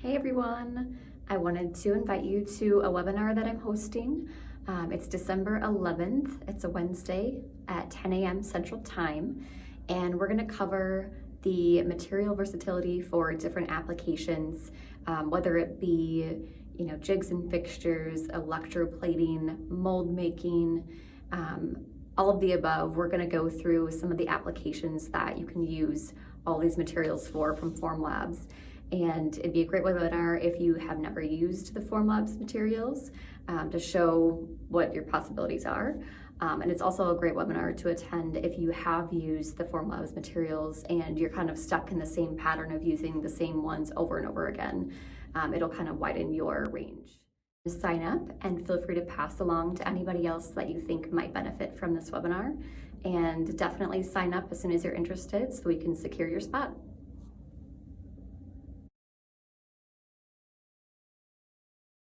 Hey everyone! I wanted to invite you to a webinar that I'm hosting. It's December 11th. It's a Wednesday at 10 a.m. Central Time, and we're going to cover the material versatility for different applications, whether it be jigs and fixtures, electroplating, mold making, all of the above. We're going to go through some of the applications that you can use all these materials for from Formlabs. And it'd be a great webinar if you have never used the Formlabs materials to show what your possibilities are. And it's also a great webinar to attend if you have used the Formlabs materials and you're kind of stuck in the same pattern of using the same ones over and over again. It'll kind of widen your range. Sign up and feel free to pass along to anybody else that you think might benefit from this webinar. And definitely sign up as soon as you're interested so we can secure your spot.